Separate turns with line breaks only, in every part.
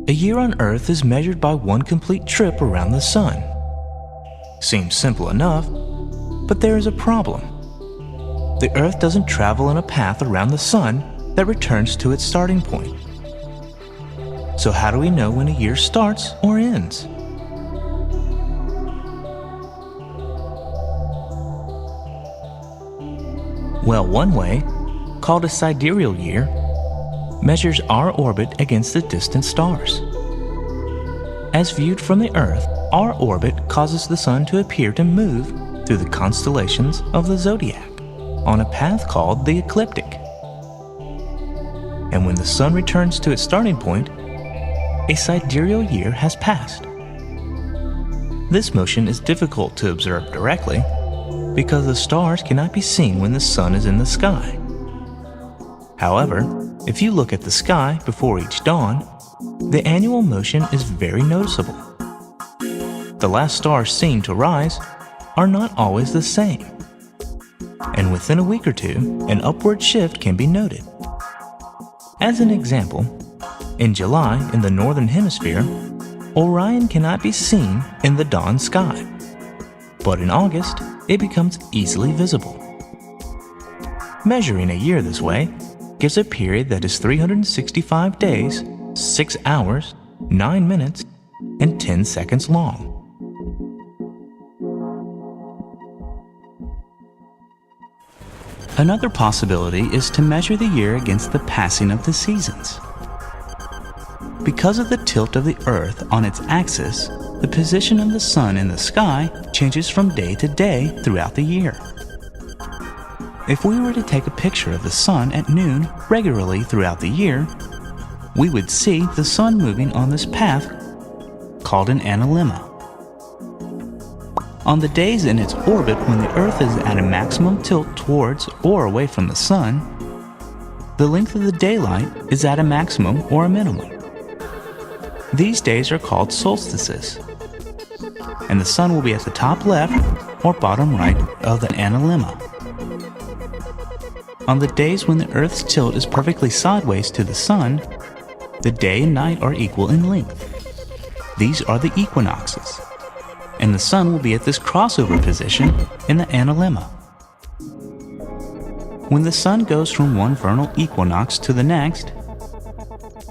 A year on Earth is measured by one complete trip around the Sun. Seems simple enough, but there is a problem. The Earth doesn't travel in a path around the Sun that returns to its starting point. So how do we know when a year starts or ends? Well, one way, called a sidereal year, measures our orbit against the distant stars. As viewed from the Earth, our orbit causes the Sun to appear to move through the constellations of the zodiac on a path called the ecliptic. And when the Sun returns to its starting point, a sidereal year has passed. This motion is difficult to observe directly because the stars cannot be seen when the Sun is in the sky. However, if you look at the sky before each dawn, the annual motion is very noticeable. The last stars seen to rise are not always the same, and within a week or two, an upward shift can be noted. As an example, in July in the northern hemisphere, Orion cannot be seen in the dawn sky, but in August, it becomes easily visible. Measuring a year this way gives a period that is 365 days, 6 hours, 9 minutes, and 10 seconds long. Another possibility is to measure the year against the passing of the seasons. Because of the tilt of the Earth on its axis, the position of the Sun in the sky changes from day to day throughout the year. If we were to take a picture of the Sun at noon regularly throughout the year, we would see the Sun moving on this path called an analemma. On the days in its orbit when the Earth is at a maximum tilt towards or away from the Sun, the length of the daylight is at a maximum or a minimum. These days are called solstices, and the Sun will be at the top left or bottom right of the analemma. On the days when the Earth's tilt is perfectly sideways to the Sun, the day and night are equal in length. These are the equinoxes, and the Sun will be at this crossover position in the analemma. When the Sun goes from one vernal equinox to the next,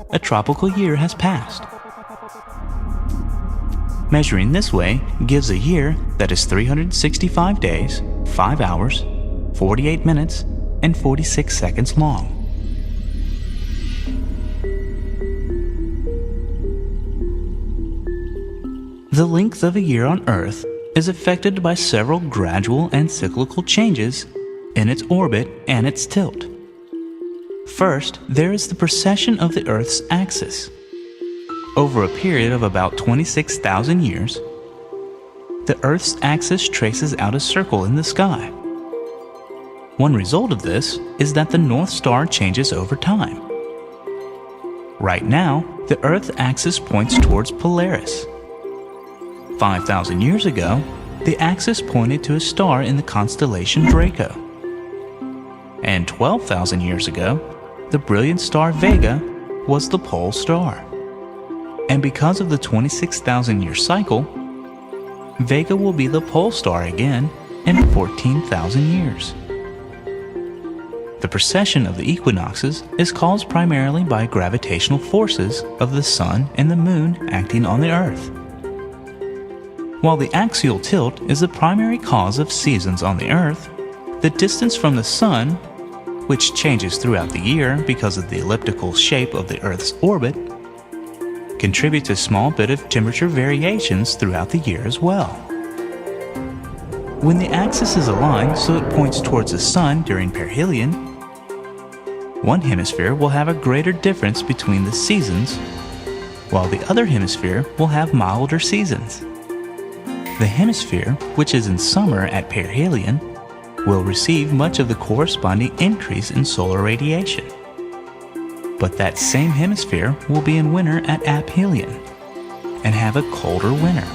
a tropical year has passed. Measuring this way gives a year that is 365 days, 5 hours, 48 minutes, and 46 seconds long. The length of a year on Earth is affected by several gradual and cyclical changes in its orbit and its tilt. First, there is the precession of the Earth's axis. Over a period of about 26,000 years, the Earth's axis traces out a circle in the sky. One result of this is that the North Star changes over time. Right now, the Earth's axis points towards Polaris. 5,000 years ago, the axis pointed to a star in the constellation Draco. And 12,000 years ago, the brilliant star Vega was the pole star. And because of the 26,000-year cycle, Vega will be the pole star again in 14,000 years. The precession of the equinoxes is caused primarily by gravitational forces of the Sun and the Moon acting on the Earth. While the axial tilt is the primary cause of seasons on the Earth, the distance from the Sun, which changes throughout the year because of the elliptical shape of the Earth's orbit, contributes a small bit of temperature variations throughout the year as well. When the axis is aligned so it points towards the Sun during perihelion, one hemisphere will have a greater difference between the seasons, while the other hemisphere will have milder seasons. The hemisphere, which is in summer at perihelion, will receive much of the corresponding increase in solar radiation. But that same hemisphere will be in winter at aphelion and have a colder winter.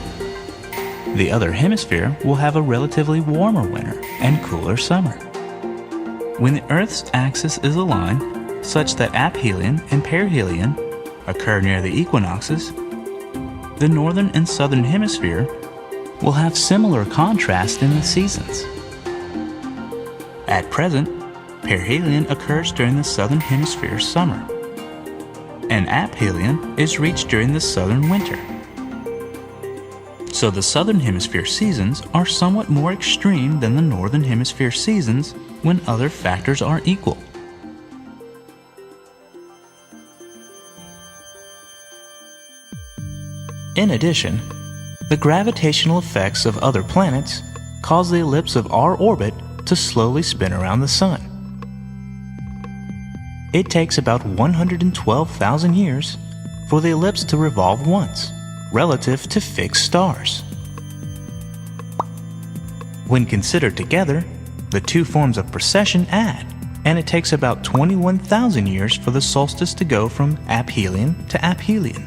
The other hemisphere will have a relatively warmer winter and cooler summer. When the Earth's axis is aligned such that aphelion and perihelion occur near the equinoxes, the northern and southern hemisphere will have similar contrast in the seasons. At present, perihelion occurs during the southern hemisphere's summer, and aphelion is reached during the southern winter. So the southern hemisphere seasons are somewhat more extreme than the northern hemisphere seasons when other factors are equal. In addition, the gravitational effects of other planets cause the ellipse of our orbit to slowly spin around the Sun. It takes about 112,000 years for the ellipse to revolve once, relative to fixed stars. When considered together, the two forms of precession add, and it takes about 21,000 years for the solstice to go from aphelion to aphelion.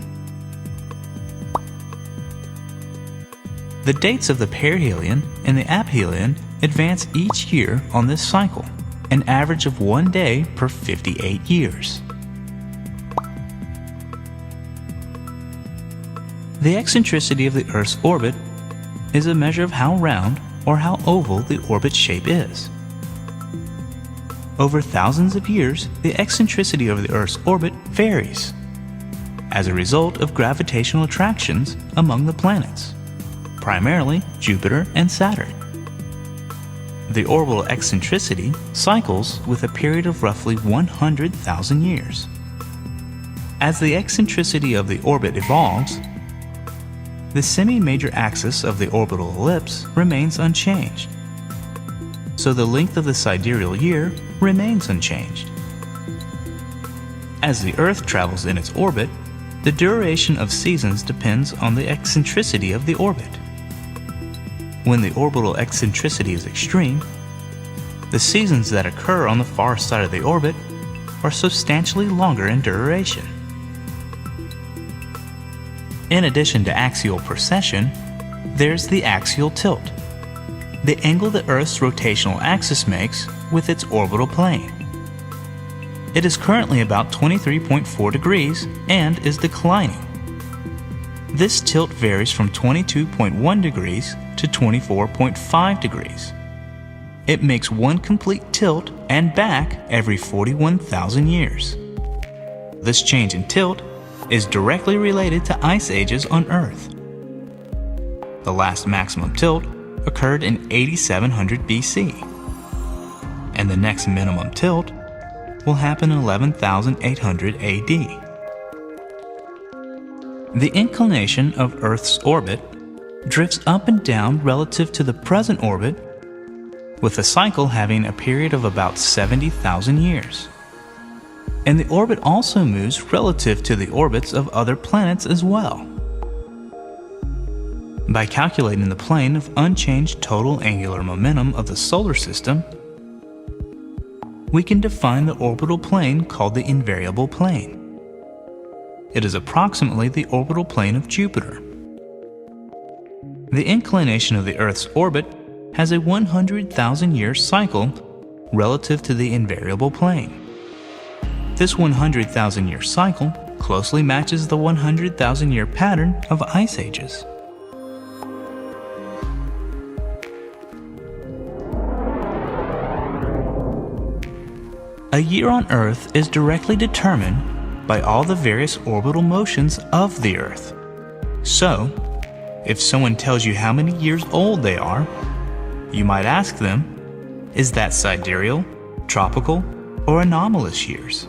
The dates of the perihelion and the aphelion advance each year on this cycle, an average of 1 day per 58 years. The eccentricity of the Earth's orbit is a measure of how round or how oval the orbit shape is. Over thousands of years, the eccentricity of the Earth's orbit varies as a result of gravitational attractions among the planets, primarily Jupiter and Saturn. The orbital eccentricity cycles with a period of roughly 100,000 years. As the eccentricity of the orbit evolves, the semi-major axis of the orbital ellipse remains unchanged, so the length of the sidereal year remains unchanged. As the Earth travels in its orbit, the duration of seasons depends on the eccentricity of the orbit. When the orbital eccentricity is extreme, the seasons that occur on the far side of the orbit are substantially longer in duration. In addition to axial precession, there's the axial tilt, the angle the Earth's rotational axis makes with its orbital plane. It is currently about 23.4 degrees and is declining. This tilt varies from 22.1 degrees to 24.5 degrees. It makes one complete tilt and back every 41,000 years. This change in tilt is directly related to ice ages on Earth. The last maximum tilt occurred in 8700 BC, and the next minimum tilt will happen in 11,800 AD. The inclination of Earth's orbit drifts up and down relative to the present orbit, with the cycle having a period of about 70,000 years. And the orbit also moves relative to the orbits of other planets as well. By calculating the plane of unchanged total angular momentum of the solar system, we can define the orbital plane called the invariable plane. It is approximately the orbital plane of Jupiter. The inclination of the Earth's orbit has a 100,000-year cycle relative to the invariable plane. This 100,000-year cycle closely matches the 100,000-year pattern of ice ages. A year on Earth is directly determined by all the various orbital motions of the Earth. So, if someone tells you how many years old they are, you might ask them, is that sidereal, tropical, or anomalous years?